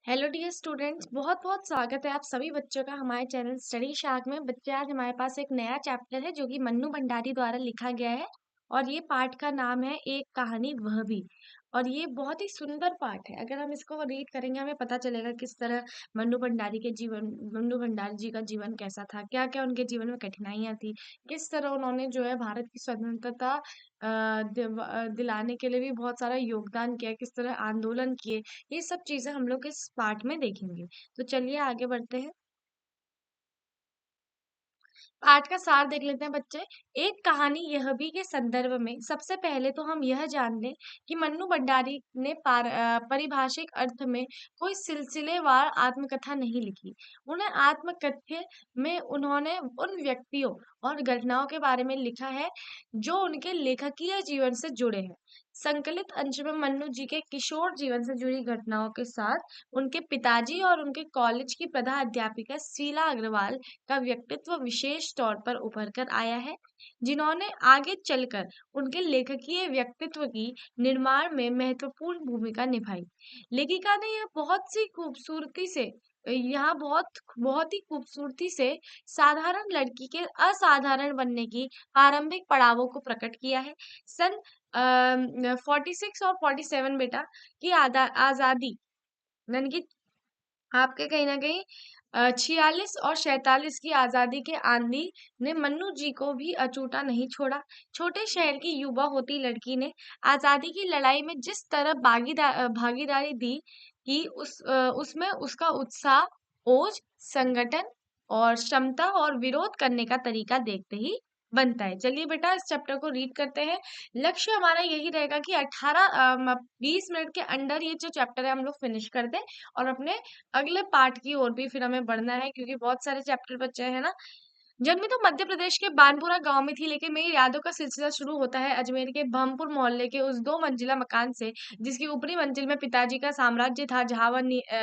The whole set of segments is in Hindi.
हेलो डियर स्टूडेंट्स, बहुत बहुत स्वागत है आप सभी बच्चों का हमारे चैनल स्टडी शार्क में। बच्चे, आज हमारे पास एक नया चैप्टर है जो कि मन्नू भंडारी द्वारा लिखा गया है। और ये पाठ का नाम है एक कहानी वह भी। और ये बहुत ही सुंदर पाठ है। अगर हम इसको रीड करेंगे हमें पता चलेगा किस तरह मन्नू भंडारी जी का जीवन कैसा था, क्या क्या उनके जीवन में कठिनाइयां थी, किस तरह उन्होंने जो है भारत की स्वतंत्रता दिलाने के लिए भी बहुत सारा योगदान किया, किस तरह आंदोलन किए। ये सब चीजें हम लोग इस पाठ में देखेंगे। तो चलिए आगे बढ़ते हैं। पाठ का सार देख लेते हैं बच्चे। एक कहानी यह भी के संदर्भ में सबसे पहले तो हम यह जान लें कि मन्नू भंडारी ने पारिभाषिक अर्थ में कोई सिलसिलेवार आत्मकथा नहीं लिखी। उन्हें आत्मकथ्य में उन्होंने उन व्यक्तियों और घटनाओं के बारे में लिखा है जो उनके लेखकीय जीवन से जुड़े हैं। संकलित अंश में मन्नू जी के किशोर जीवन से जुड़ी घटनाओं के साथ उनके पिताजी और उनके कॉलेज की प्रधान अध्यापिका शीला अग्रवाल का व्यक्तित्व विशेष तौर पर उभर कर आया है, जिन्होंने आगे चलकर उनके लेखकीय व्यक्तित्व की निर्माण में महत्वपूर्ण भूमिका निभाई। लेखिका ने यह बहुत सी खूबसूरती से यहाँ बहुत बहुत ही खूबसूरती से साधारण लड़की के असाधारण बनने की प्रारंभिक पड़ावों को प्रकट किया है। सन 46 और 47 बेटा की आजादी, यानी कि आपके कहीं न कहीं 46 और 47 की आज़ादी के आंधी ने मन्नू जी को भी अछूता नहीं छोड़ा। छोटे शहर की युवा होती लड़की ने आज़ादी की लड़ाई में जिस तरह भागीदारी दी कि उसमें उसका उत्साह, ओज, संगठन और क्षमता और विरोध करने का तरीका देखते ही बनता है। चलिए बेटा इस चैप्टर को रीड करते हैं। लक्ष्य हमारा यही रहेगा कि 20 मिनट के अंदर ये जो चैप्टर है हम लोग फिनिश कर दें और अपने अगले पार्ट की ओर भी फिर हमें बढ़ना है, क्योंकि बहुत सारे चैप्टर बचे हैं ना। जन्मी तो मध्य प्रदेश के बानपुरा गांव में थी, लेकिन मेरी यादों का सिलसिला शुरू होता है अजमेर के बहमपुर मोहल्ले के उस 2 मंजिला मकान से, जिसकी ऊपरी मंजिल में पिताजी का साम्राज्य था, जहां वह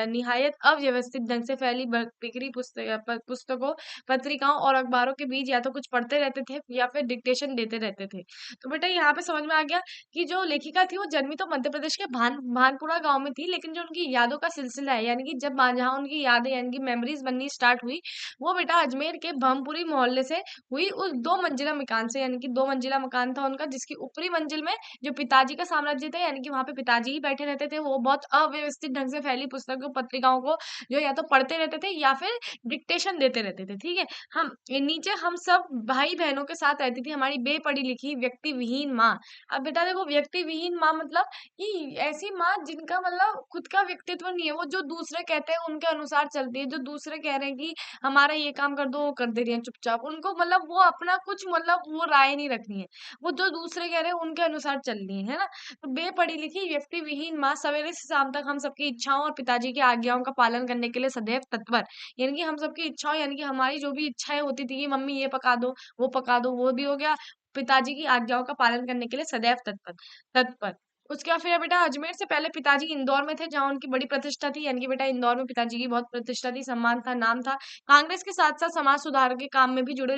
निहायत अव्यवस्थित ढंग से फैली बिक्री पुस्तकों, पत्रिकाओं और अखबारों के बीच या तो कुछ पढ़ते रहते थे या फिर डिक्टेशन देते रहते थे। तो बेटा यहाँ पे समझ में आ गया कि जो लेखिका थी वो जन्मी तो मध्य प्रदेश के भानपुरा गांव में थी, लेकिन जो उनकी यादों का सिलसिला है, यानी कि जब जहाँ उनकी यादें यानी कि मेमोरीज बननी स्टार्ट हुई, वो बेटा अजमेर के भमपुरी मोहल्ले से हुई, उस 2 मंजिला मकान से। यानी कि 2 मंजिला मकान था उनका, जिसकी ऊपरी मंजिल में जो पिताजी का साम्राज्य था, यानी कि वहां पे पिताजी ही बैठे रहते थे। वो बहुत अव्यवस्थित ढंग से फैली पुस्तकों पत्रिकाओं को जो या तो पढ़ते रहते थे या फिर डिक्टेशन देते रहते थे। ठीक है। नीचे हम सब भाई बहनों के साथ रहती थी हमारी बेपढ़ी लिखी व्यक्ति विहीन माँ। अब बेटा देखो, व्यक्ति विहीन माँ मतलब कि ऐसी माँ जिनका मतलब खुद का व्यक्तित्व नहीं है, वो जो दूसरे कहते हैं उनके अनुसार चलती है, जो दूसरे कह रहे हैं कि हमारा ये काम कर दो, वो कर दे रही है चुपचाप। उनको मतलब वो अपना कुछ मतलब वो राय नहीं रखनी है, वो जो दूसरे कह रहे हैं उनके अनुसार चल रही है ना। तो बेपढ़ी लिखी व्यक्ति विहीन माँ सवेरे से शाम तक हम सबकी इच्छाओं और पिताजी की आज्ञाओं का पालन करने के लिए सदैव तत्पर। यानी कि हम सबकी इच्छाओं, यानी कि हमारी जो भी इच्छाएं होती थी कि मम्मी ये पका दो, वो पका दो, वो भी हो गया। पिताजी की आज्ञाओं का पालन करने के लिए सदैव तत्पर तत्पर। उसके बाद फिर बेटा अजमेर से पहले पिताजी इंदौर में थे, जहाँ उनकी बड़ी प्रतिष्ठा थी। यानी कि बेटा इंदौर में पिताजी की बहुत प्रतिष्ठा थी, सम्मान था, नाम था। कांग्रेस के साथ साथ समाज सुधार के काम में भी जुड़े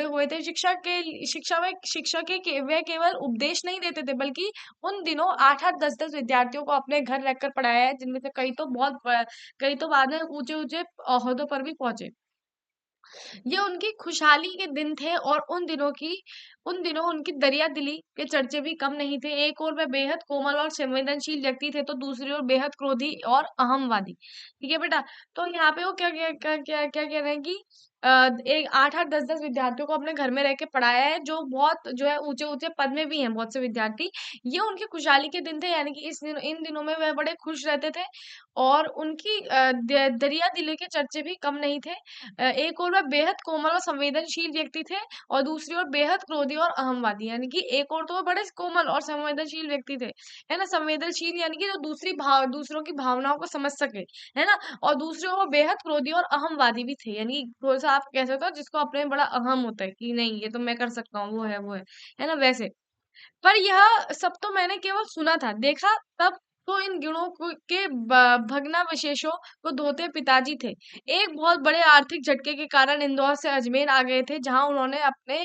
हुए थे। शिक्षा वे केवल उपदेश नहीं देते थे, बल्कि उन दिनों 8-8 10-10 विद्यार्थियों को अपने घर रखकर पढ़ाया है, जिनमें से कई तो बाद में ऊंचे ऊंचे ओहदों पर भी पहुंचे। ये उनकी खुशहाली के दिन थे, और उन दिनों उनकी दरिया दिली के चर्चे भी कम नहीं थे। एक ओर वह बेहद कोमल और संवेदनशील व्यक्ति थे, तो दूसरी ओर बेहद क्रोधी और अहमवादी। ठीक है बेटा। तो यहाँ पे वो क्या कह रहे हैं कि एक 8-8 10-10 विद्यार्थियों को अपने घर में रह के पढ़ाया है, जो बहुत जो है ऊंचे ऊंचे पद में भी हैं बहुत से विद्यार्थी। ये उनकी खुशहाली के दिन थे, यानी कि इन दिनों में वह बड़े खुश रहते थे। और उनकी दरिया दिली के चर्चे भी कम नहीं थे। एक ओर वह बेहद कोमल और संवेदनशील व्यक्ति थे, और दूसरी ओर बेहद क्रोधी और अहमवादी। यानी कि एक ओर तो वो बड़े कोमल और संवेदनशील व्यक्ति थे, है ना। संवेदनशील यानी कि जो दूसरों की भावनाओं को समझ सके, है ना। और दूसरी ओर वो बेहद क्रोधी और अहमवादी भी थे, यानी कि थोड़ा सा आप कह सकते हो जिसको अपने में बड़ा अहम होता है कि नहीं ये तो मैं कर सकता हूँ, वो है ना वैसे। पर यह सब तो मैंने केवल सुना था, देखा तब तो इन गुणों के भग्नावशेषों को धोते पिताजी थे। एक बहुत बड़े आर्थिक झटके के कारण इंदौर से अजमेर आ गए थे, जहां उन्होंने अपने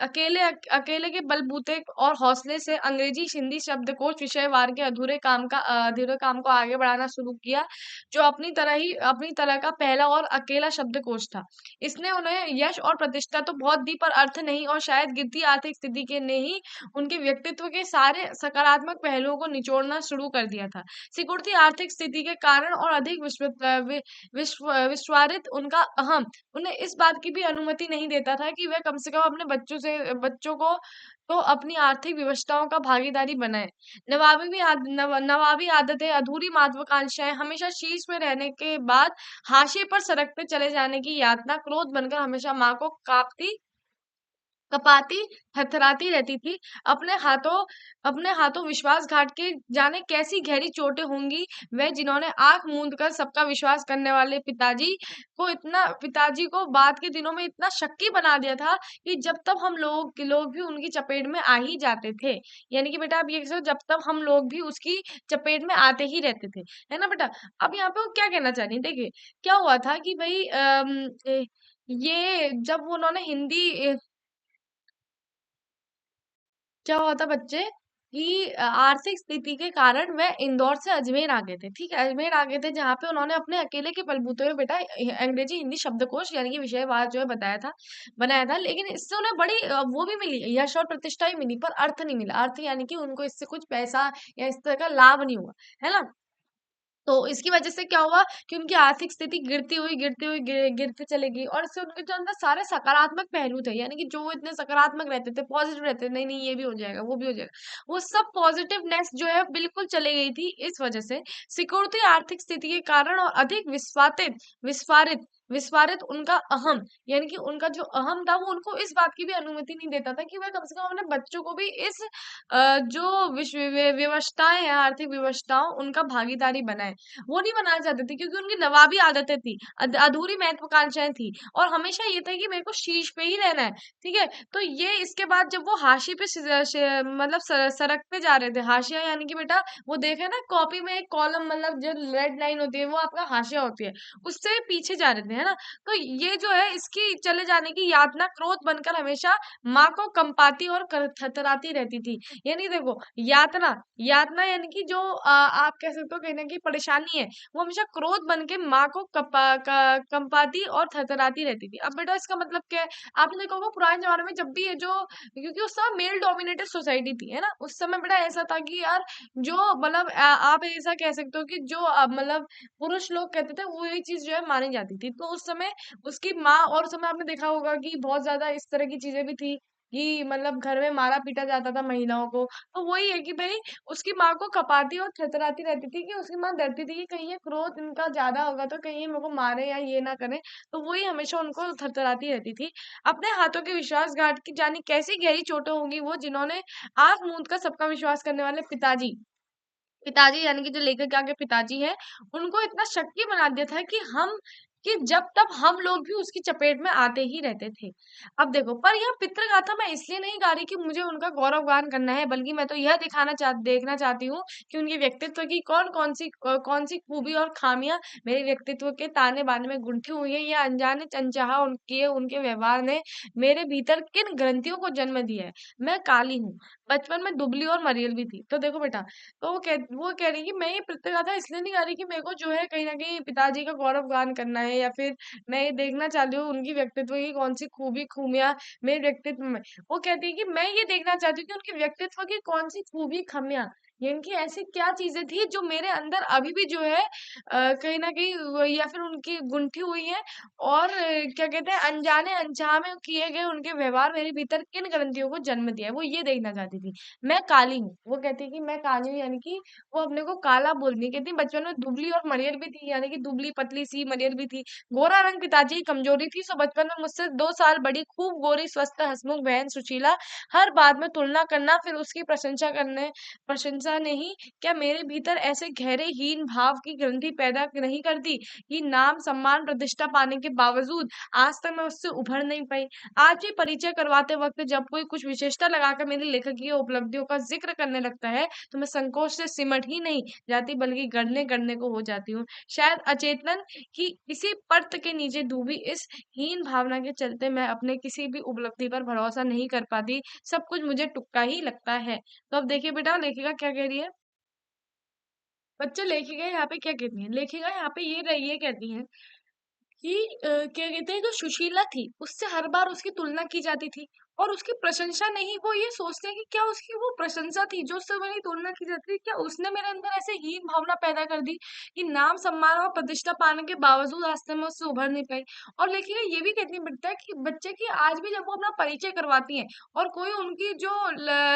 अकेले के बलबूते और हौसले से अंग्रेजी हिंदी शब्दकोश विषयवार के अधूरे काम को आगे बढ़ाना शुरू किया, जो अपनी तरह का पहला और अकेला शब्दकोश था। इसने उन्हें यश और प्रतिष्ठा तो बहुत दी, पर अर्थ नहीं, और शायद गिरती आर्थिक स्थिति के ने ही उनके व्यक्तित्व के सारे सकारात्मक पहलुओं को निचोड़ना शुरू कर दिया था। सिकुड़ती आर्थिक स्थिति के कारण और अधिक विस्वारित उनका अहम उन्हें इस बात की भी अनुमति नहीं देता था कि वह कम से कम अपने बच्चों को तो अपनी आर्थिक विवशताओं का भागीदारी बनाए। नवाबी आदतें, अधूरी महत्वाकांक्षाएं, हमेशा शीर्ष में रहने के बाद हाशिए पर सरकते चले जाने की यातना, क्रोध बनकर हमेशा माँ को कपाती थरथराती रहती थी। अपने हाथों विश्वासघात के जाने कैसी गहरी चोटें होंगी, वह जिन्होंने आंख मूंद कर सबका विश्वास करने वाले पिताजी को बाद के दिनों में इतना शक्की बना दिया था कि जब तब हम लोग भी उनकी चपेट में आ ही जाते थे। यानी कि बेटा आप ये सोचो, जब तब हम लोग भी उसकी चपेट में आते ही रहते थे, है ना बेटा। अब यहाँ पे वो क्या कहना चाह रही है, देखिए क्या हुआ था कि भाई ये जब उन्होंने हिंदी क्या हुआ था बच्चे कि आर्थिक स्थिति के कारण वह इंदौर से अजमेर आ गए थे। ठीक है, अजमेर आ गए थे, जहाँ पे उन्होंने अपने अकेले के बलबूते पे बेटा अंग्रेजी हिंदी शब्दकोश यानी कि विषयवार जो है बनाया था। लेकिन इससे उन्हें बड़ी वो भी मिली, यश और प्रतिष्ठा ही मिली, पर अर्थ नहीं मिला। अर्थ यानी कि उनको इससे कुछ पैसा या इस तरह का लाभ नहीं हुआ, है ना। तो इसकी वजह से क्या हुआ कि उनकी आर्थिक स्थिति गिरते चलेगी, और इससे उनके जो अंदर सारे सकारात्मक पहलू थे, यानी कि जो वो इतने सकारात्मक रहते थे, पॉजिटिव रहते थे, नहीं नहीं ये भी हो जाएगा, वो भी हो जाएगा, वो सब पॉजिटिवनेस जो है बिल्कुल चले गई थी। इस वजह से सिकुड़ती आर्थिक स्थिति के कारण और अधिक विस्फारित विस्फारित उनका अहम, यानी कि उनका जो अहम था, वो उनको इस बात की भी अनुमति नहीं देता था कि वह कम से कम अपने बच्चों को भी इस जो विवशताएं हैं, आर्थिक विवशताओं, उनका भागीदारी बनाए। वो नहीं बनाना चाहते थे क्योंकि उनकी नवाबी आदतें थी, अधूरी महत्वाकांक्षाएं थी, और हमेशा ये था कि मेरे को शीर्ष पे ही रहना है। ठीक है, तो ये इसके बाद जब वो हाशिए पे मतलब सरकते जा रहे थे, हाशिया यानी कि बेटा वो देखे ना कॉपी में एक कॉलम, मतलब जो रेड लाइन होती है वो आपका हाशिया होती है, उससे पीछे जा रहे थे, है ना। तो ये जो है इसकी चले जाने की यातना क्रोध बनकर हमेशा माँ को कंपाती और थरथराती रहती थी। यानी देखो, यातना यातना यानी कि जो आप कह सकते हो कहीं ना कहीं परेशानी है, वो हमेशा क्रोध बन के माँ को कंपाती और थरथराती रहती थी। अब बेटा इसका मतलब क्या है, आपने देखा होगा पुराने जमाने में जब भी ये जो, क्योंकि उस समय मेल डोमिनेटेड सोसाइटी थी, है ना, उस समय बेटा ऐसा था कि यार जो मतलब आप ऐसा कह सकते हो कि जो मतलब पुरुष लोग कहते थे वही चीज जो है मानी जाती थी। तो उस समय उसकी माँ, और उस समय आपने देखा होगा कि बहुत ज्यादा इस तरह की चीजें भी थी कि मतलब घर में मारा पीटा जाता था महिलाओं को। तो वही है कि भाई उसकी माँ को कपाती और थरथराती रहती थी कि उसकी माँ डरती थी कि कहीं ये क्रोध इनका ज्यादा होगा तो कहीं ये मेरे को मारे या ये ना करे। तो वही हमेशा उनको थरथराती रहती थी। अपने हाथों के विश्वासघात की जानी कैसी गहरी चोटें होंगी वो जिन्होंने आंख मूंद कर सबका विश्वास करने वाले पिताजी पिताजी यानी कि जो लेखक के पिताजी हैं, उनको इतना शक्की बना दिया था कि जब तब हम लोग भी उसकी चपेट में आते ही रहते थे। अब देखो, पर यह पितृगाथा मैं इसलिए नहीं गा रही कि मुझे उनका गौरवगान करना है, बल्कि मैं तो यह देखना चाहती हूँ कि उनके व्यक्तित्व की कौन सी खूबी और खामियां मेरे व्यक्तित्व के ताने बाने में गुंथी हुई है, या अनजाने अनचाहा उनके व्यवहार ने मेरे भीतर किन ग्रंथियों को जन्म दिया है। मैं काली हूँ, बचपन में दुबली और मरियल भी थी। तो देखो बेटा, तो वो कह रही है कि मैं ये प्रतिगाथा इसलिए नहीं गा रही कि मेरे को जो है कहीं न कहीं पिताजी का गौरव गान करना है, या फिर मैं ये देखना चाहती हूँ उनकी व्यक्तित्व की कौन-सी खूबियाँ मेरे व्यक्तित्व में। वो कहती है कि मैं ये देखना चाहती हूँ कि उनके व्यक्तित्व की कौन-सी खूबी, खामियाँ, यानी कि ऐसी क्या चीज़ें थी जो मेरे अंदर अभी भी जो है कहीं न कहीं या फिर उनकी गुंथी हुई हैं, और क्या कहते हैं अनजाने अनचाहे किए गए उनके व्यवहार मेरे भीतर किन ग्रंथियों को जन्म दिया है, वो ये देखना चाहती थी। मैं काली हूँ, वो कहती है कि मैं काली हूँ, यानी कि वो अपने को काला बोलती है। कहती है बचपन में दुबली और मरियल भी थी, यानी कि दुबली पतली सी मरियल भी थी। गोरा रंग पिताजी की कमजोरी थी, सो बचपन में मुझसे 2 साल बड़ी खूब गोरी स्वस्थ हंसमुख बहन सुशीला हर बात में तुलना करना, फिर उसकी प्रशंसा प्रशंसा ने ही क्या मेरे भीतर ऐसे गहरे हीन भाव की ग्रंथि पैदा नहीं कर दी कि नाम, सम्मान, प्रतिष्ठा पाने के बावजूद आज तक मैं उससे उभर नहीं पाई। आज भी परिचय करवाते वक्त जब कोई कुछ विशेषता लगाकर मेरी लेखकीय उपलब्धियों का जिक्र करने लगता है, तो मैं संकोच से सिमट ही नहीं जाती, बल्कि गड़ने को हो जाती हूँ। शायद अचेतन कि किसी परत के नीचे डूबी इस हीन भावना के चलते मैं अपने किसी भी उपलब्धि पर भरोसा नहीं कर पाती। सब कुछ मुझे तुक्का ही लगता है। तो अब देखिए बेटा, लेखिका क्या कह रही है। बच्चे, लेखिका यहाँ पे क्या कहती है, लेखिका यहाँ पे ये कहती है कि क्या कहते हैं, जो सुशीला थी उससे हर बार उसकी तुलना की जाती थी, और उसकी प्रशंसा नहीं, वो ये सोचते हैं कि क्या उसकी वो प्रशंसा थी जो उससे मेरी तुलना की जाती थी, क्या उसने मेरे अंदर ऐसे हीन भावना पैदा कर दी कि नाम, सम्मान और प्रतिष्ठा पाने के बावजूद आज तक मैं उससे उभर नहीं पाई। और लेखिका ये भी कहती है बेटा कि बच्चे की आज भी जब वो अपना परिचय करवाती हैं और कोई उनकी जो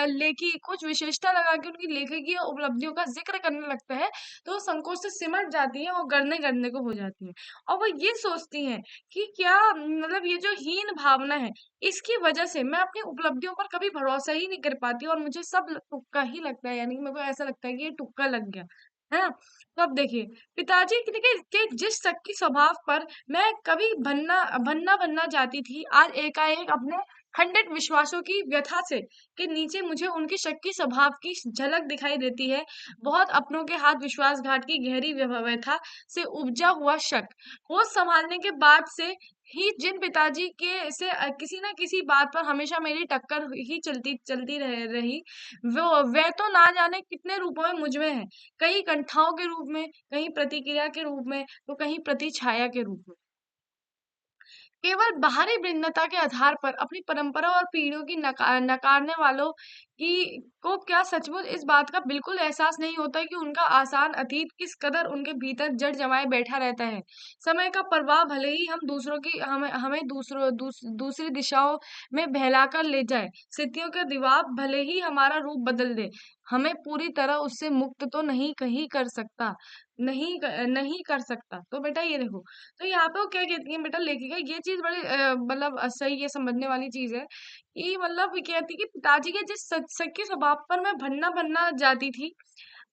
लेखी कुछ विशेषता लगा के उनकी लेखकीय उपलब्धियों का जिक्र करने लगता है, तो वो संकोच से सिमट जाती है और गड़ने गड़ने को हो जाती है। और वो ये सोचती हैं कि क्या मतलब ये जो हीन भावना है, इसकी वजह से मैं अपनी उपलब्धियों पर कभी भरोसा ही नहीं कर पाती और मुझे सब तुक्का ही लगता है, यानी कि मेरे को ऐसा लगता है कि ये तुक्का लग गया है ना। तो अब देखिए, पिताजी के जिस शक की स्वभाव पर मैं कभी भन्ना भन्ना बनना चाहती थी, आज एकाएक अपने खंडित विश्वासों की व्यथा से के नीचे मुझे उनकी शक की स्वभाव की झलक दिखाई देती है। बहुत अपनों के हाथ विश्वासघात की गहरी व्यथा से उपजा हुआ शक, होश संभालने के बाद से ही जिन पिताजी के से किसी ना किसी बात पर हमेशा मेरी टक्कर ही चलती चलती रही, वो वह तो ना जाने कितने रूपों में मुझ में है, कहीं कंठाओं के रूप में, कहीं प्रतिक्रिया के रूप में, तो कहीं प्रतिछाया के रूप में। केवल बाहरी भिन्नता के आधार पर अपनी परंपरा और पीढ़ियों की नकारने वालों की को क्या सचमुच इस बात का बिल्कुल एहसास नहीं होता कि उनका आसान अतीत किस कदर उनके भीतर जड़ जमाए बैठा रहता है। समय का प्रवाह भले ही हम दूसरों की हमें हमें दूसरी दिशाओं में बहलाकर ले जाए, स्थितियों के दबाव भले ही हमारा रूप बदल दे, हमें पूरी तरह उससे मुक्त तो नहीं कर सकता। तो बेटा ये देखो, तो यहाँ पे वो क्या कहती है बेटा लेखिका, ये चीज बड़ी मतलब सही है, समझने वाली चीज है कि मतलब ये कहती है कि पिताजी के जिस सच के स्वभाव पर मैं भन्ना भन्ना जाती थी,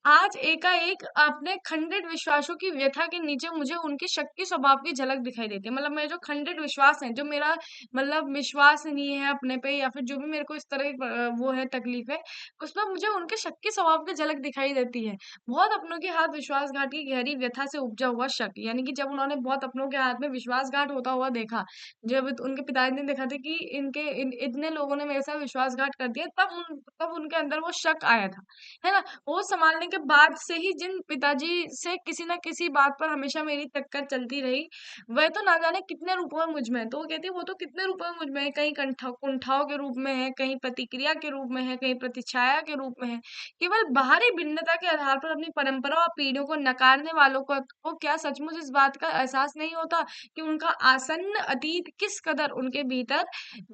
आज एकाएक अपने खंडित विश्वासों की व्यथा के नीचे मुझे उनके शक्ति स्वभाव की झलक दिखाई देती है। मतलब मेरे जो खंडित विश्वास है, जो मेरा मतलब विश्वास नहीं है अपने पे, या फिर जो भी मेरे को इस तरह की वो है तकलीफ है, उसमें मुझे उनके शक्ति स्वभाव की झलक दिखाई देती है। बहुत अपनों के हाथ विश्वासघात की गहरी व्यथा से उपजा हुआ शक, यानी कि जब उन्होंने बहुत अपनों के हाथ में विश्वासघात होता हुआ देखा, जब उनके पिताजी ने देखा था कि इतने लोगों ने मेरे साथ विश्वासघात कर दिया, तब उनके अंदर वो शक आया था, है ना। होश संभालने के बाद से ही जिन पिताजी से किसी न किसी बात पर हमेशा मेरी टक्कर चलती रही, वह तो ना जाने कितने रूपों में मुझ में है। तो वो कहती है वो तो कितने रूपों में मुझ में है, कहीं कुंठाओं के रूप में है, कहीं प्रतिक्रिया के रूप में है, कहीं प्रतिछाया के रूप में है। केवल बाहरी भिन्नता के आधार पर अपनी परंपरा और पीढ़ियों को नकारने वालों को क्या सचमुच इस बात का एहसास नहीं होता कि उनका आसन्न अतीत किस कदर उनके भीतर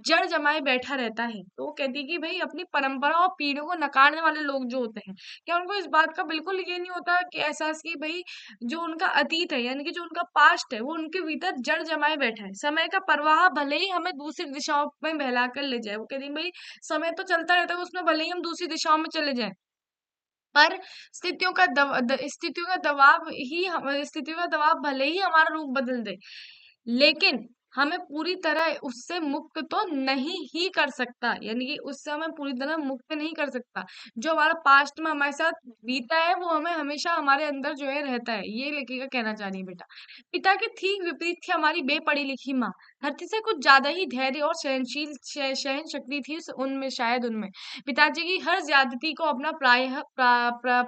जड़ जमाए बैठा रहता है। तो वो कहती है कि भाई अपनी परंपरा और पीढ़ियों को नकारने वाले लोग जो होते हैं, क्या उनको इस बात का बिल्कुल ये नहीं होता कि एहसास कि भई जो उनका अतीत है, यानी कि जो उनका पास्ट है, वो उनके भीतर जड़ जमाए बैठा है। समय का प्रवाह भले ही हमें दूसरी दिशाओं में बहला कर ले जाए। वो कहती है भई समय तो चलता रहता है, उसमें भले ही हम दूसरी दिशाओं में चले जाएँ, पर स्थितियों का दबाव भले ही हमारा रूप बदल दे, लेकिन हमें पूरी तरह उससे मुक्त तो नहीं ही कर सकता, यानी कि उससे हमें पूरी तरह मुक्त नहीं कर सकता। जो हमारा पास्ट में हमारे साथ बीता है, वो हमें हमेशा हमारे अंदर जो है रहता है। ये लेखिका कहना चाह रही है बेटा। पिता के ठीक विपरीत थी हमारी बेपढ़ी लिखी माँ। धरती से कुछ ज्यादा ही धैर्य और सहन शक्ति थी उनमें, शायद उनमें। पिताजी की हर ज्यादती को अपना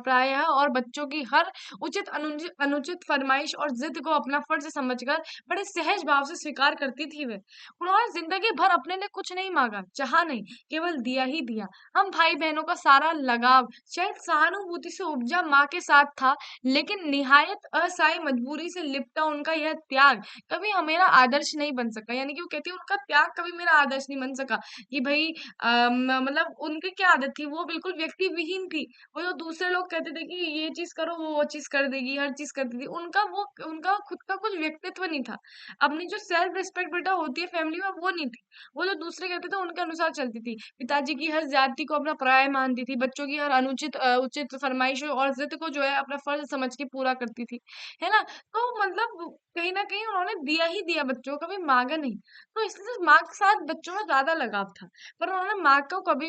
प्रायः और बच्चों की हर उचित अनुचित फरमाइश और जिद को अपना फर्ज समझकर बड़े सहज भाव से स्वीकार करती थी वे। उन्होंने जिंदगी भर अपने लिए कुछ नहीं मांगा, चाहा नहीं, केवल दिया ही दिया। हम भाई बहनों का सारा लगाव शायद सहानुभूति से उपजा माँ के साथ था, लेकिन निहायत असहाय मजबूरी से लिपटा उनका यह त्याग कभी हमेरा आदर्श नहीं बन सका, यानी कि वो कहती है उनका त्याग कभी मेरा आदर्श नहीं बन सका कि भई मतलब उनकी क्या आदत थी, वो बिल्कुल व्यक्ति विहीन थी। वो जो दूसरे लोग कहते थे कि ये चीज़ करो, वो चीज़ कर देगी, हर चीज़ करती थी। उनका खुद का कुछ व्यक्तित्व नहीं था। अपनी जो सेल्फ रिस्पेक्ट बेटा होती है फैमिली में वो नहीं थी। वो जो दूसरे कहते थे उनके अनुसार चलती थी। पिताजी की हर ज़्यादती को अपना पराया मानती थी, बच्चों की हर उचित फरमाइशों और ज़िद को जो है अपना फर्ज़ समझ के पूरा करती थी। है ना? तो मतलब कहीं न कहीं उन्होंने दिया ही दिया बच्चों को, कभी माँगा नहीं। तो इसलिए माँ के साथ बच्चों में ज़्यादा लगाव था। पर उन्होंने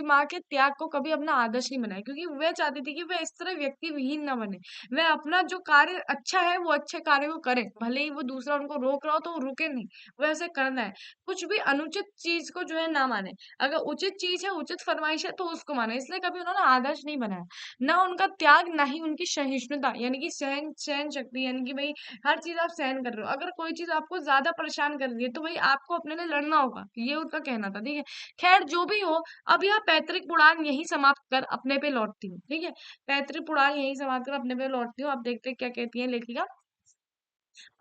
माँ के त्याग को कभी अपना आदर्श नहीं बनाया, क्योंकि वह चाहती थी कि वह इस तरह व्यक्ति विहीन ना बने। वह अपना जो कार्य अच्छा है वो अच्छे कार्य को करे, भले ही वो दूसरा उनको रोक रहा हो तो वो रुके नहीं, वह उसे करना है। कुछ भी अनुचित चीज़ को जो है ना माने। अगर उचित चीज़ है, उचित फरमाइश है तो उसको माने। इसलिए कभी उन्होंने आदर्श नहीं बनाया। ना उनका त्याग, ना ही उनकी सहिष्णुता, यानी कि सहन सहन शक्ति, यानी कि भई हर चीज़ आप सहन कर रहे हो। अगर कोई चीज़ आपको ज़्यादा परेशान कर रही है तो भई आपको अपने लिए लड़ना होगा। ये उनका कहना था, ठीक है? ख़ैर जो भी हो, अब यह पैतृक उड़ान यहीं समाप्त कर अपने पे लौटती हूँ, ठीक है? पैतृक उड़ान यहीं समाप्त कर अपने पे लौटती हूँ। अब देखते हैं क्या कहती है लेखिका।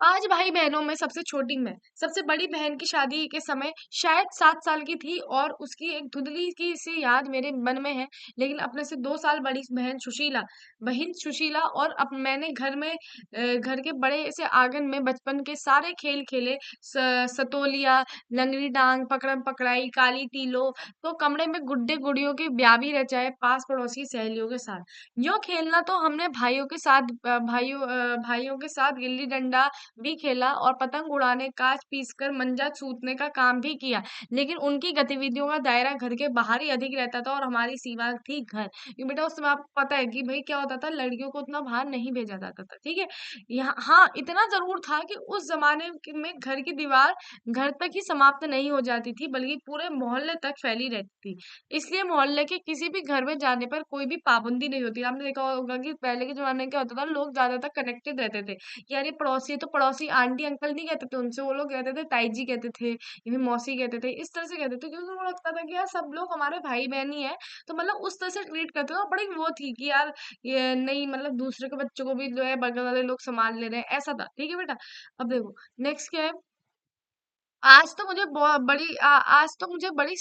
5 भाई-बहनों में सबसे छोटी मैं। सबसे बड़ी बहन की शादी के समय शायद 7 साल की थी और उसकी एक धुंधली की सी याद मेरे मन में है। लेकिन अपने से 2 साल बड़ी बहन सुशीला और अब मैंने घर के बड़े से आंगन में बचपन के सारे खेल खेले। सतोलिया, लंगड़ी डांग, पकड़म-पकड़ाई, काली टीलो, तो कमरे में गुड्डे-गुड़ियों की ब्याह रचाए पास पड़ोस की सहेलियों के साथ। यूँ खेलना तो हमने भाइयों के साथ गिल्ली-डंडा भी खेला और पतंग उड़ाने, काच पीसकर मंजा सूतने का काम भी किया। लेकिन उनकी गतिविधियों का दायरा घर के बाहर ही अधिक रहता था और हमारी सीमा थी घर। ये बेटा उस समय आपको पता है कि भई क्या होता था, लड़कियों को उतना बाहर नहीं भेजा जाता था, ठीक है? यहाँ हाँ, इतना ज़रूर था कि उस ज़माने में घर की दीवार घर तक ही समाप्त नहीं हो जाती थी, बल्कि पूरे मोहल्ले तक फैली रहती थी। इसलिए मोहल्ले के किसी भी घर में जाने पर कोई भी पाबंदी नहीं होती। आपने देखा होगा कि पहले के ज़माने में क्या होता था, लोग ज़्यादातर कनेक्टेड रहते थे। कि अरे पड़ोसी है तो पड़ोसी आंटी अंकल नहीं कहते थे उनसे, वो लोग कहते थे ताई जी कहते थे, या फिर मौसी कहते थे, इस तरह से कहते थे, क्योंकि उनको लगता था कि यार सब लोग हमारे भाई बहन ही है। तो मतलब उस तरह से ट्रीट करते थे और बड़ी वो थी कि यार ये नहीं, मतलब दूसरे के बच्चों को भी जो है बगल वाले लोग संभाल ले रहे हैं, ऐसा था, ठीक है बेटा। अब देखो नेक्स्ट क्या है। आज तो मुझे बड़ी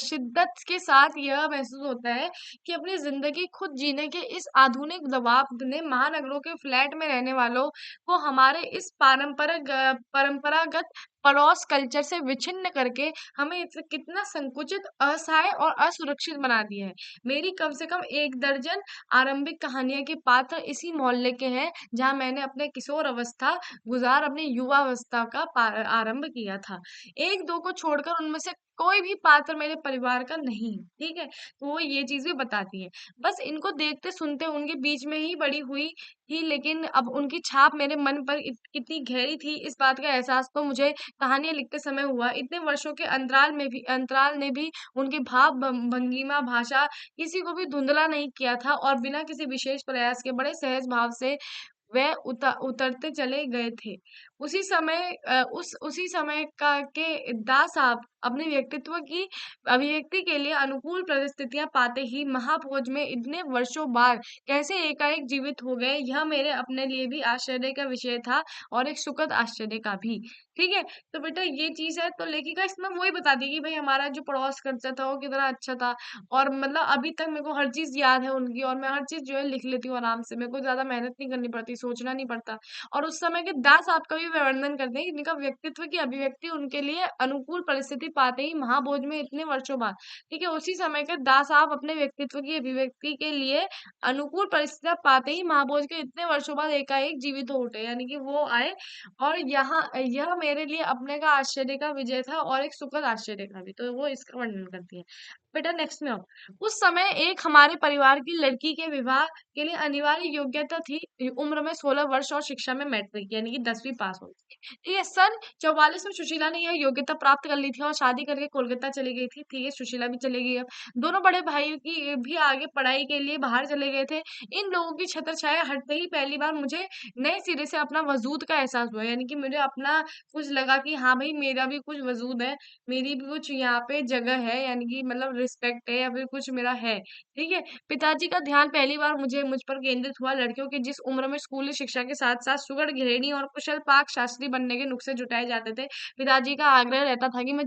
शिद्दत के साथ यह महसूस होता है कि अपनी ज़िंदगी खुद जीने के इस आधुनिक दबाव ने महानगरों के फ्लैट में रहने वालों को हमारे इस परंपरागत पड़ोस कल्चर से विच्छिन्न करके हमें कितना संकुचित, असहाय और असुरक्षित बना दिया है। मेरी कम से कम 1 दर्जन आरंभिक कहानियाँ के पात्र इसी मोहल्ले के हैं, जहाँ मैंने अपने किशोर अवस्था अपनी युवावस्था का आरंभ किया था। 1-2 को छोड़कर उनमें से कोई भी पात्र मेरे परिवार का नहीं है, ठीक है? तो वो ये चीज़ भी बताती है। बस इनको देखते सुनते उनके बीच में ही बड़ी हुई थी, लेकिन अब उनकी छाप मेरे मन पर कितनी गहरी थी, इस बात का एहसास तो मुझे कहानियाँ लिखते समय हुआ। इतने वर्षों के अंतराल ने भी उनके भाव भंगिमा भाषा किसी को भी धुंधला नहीं किया था और बिना किसी विशेष प्रयास के बड़े सहज भाव से वह उतरते चले गए थे। उसी समय का के दास साहब अपने व्यक्तित्व की अभिव्यक्ति के लिए अनुकूल परिस्थितियाँ पाते ही महाभोज में इतने वर्षों बाद कैसे एकाएक जीवित हो गए, यह मेरे अपने लिए भी आश्चर्य का विषय था और एक सुखद आश्चर्य का भी। ठीक है? तो बेटा ये चीज़ है, तो लेखिका इसमें वही बताती है कि भई हमारा जो पड़ोस कल्चर था वो कितना अच्छा था और मतलब अभी तक मेरे को हर चीज़ याद है उनकी और मैं हर चीज़ जो है लिख लेती हूँ आराम से। मेरे को ज़्यादा मेहनत नहीं करनी पड़ती, सोचना नहीं पड़ता। और उस समय के दास आपका भी वर्णन करते हैं, जिनका व्यक्तित्व की अभिव्यक्ति उनके लिए अनुकूल परिस्थिति पाते ही महाभोज में इतने वर्षों बाद, ठीक है? उसी समय के दास साहब अपने व्यक्तित्व की अभिव्यक्ति के लिए अनुकूल परिस्थितियाँ पाते ही महाभोज के इतने वर्षों बाद एकाएक जीवित हो उठे। यानी कि वो आए और यह मेरे लिए अपने का आश्चर्य का विजय था और एक सुखद आश्चर्य का भी। तो वो इसका वर्णन करती है। बेटा नेक्स्ट में आओ। उस समय एक हमारे परिवार की लड़की के विवाह के लिए अनिवार्य योग्यता थी, उम्र में 16 वर्ष और शिक्षा में मैट्रिक यानी कि 10वीं पास हो। ठीक है, सन 44 में सुशीला ने यह योग्यता प्राप्त कर ली थी और शादी करके कोलकाता चली गई थी। ठीक है, सुशीला भी चली गई अब। दोनों बड़े भाई की भी आगे पढ़ाई के लिए बाहर चले गए थे। इन लोगों की छत्रछाया हटते ही पहली बार मुझे नए सिरे से अपना वजूद का एहसास हुआ। यानी कि मुझे अपना कुछ लगा कि हाँ भाई मेरा भी कुछ वजूद है, मेरी भी कुछ यहाँ पे जगह है, यानी कि मतलब रिस्पेक्ट है या फिर कुछ मेरा है, ठीक है? पिताजी का ध्यान पहली बार मुझ पर केंद्रित हुआ लड़कियों की जिस उम्र में स्कूली शिक्षा के साथ-साथ सुघड़ गृहिणी और कुशल पाक शास्त्री बनने के नुस्खे जुटाए जाते थे। पिताजी का आग्रह रहता था कि मैं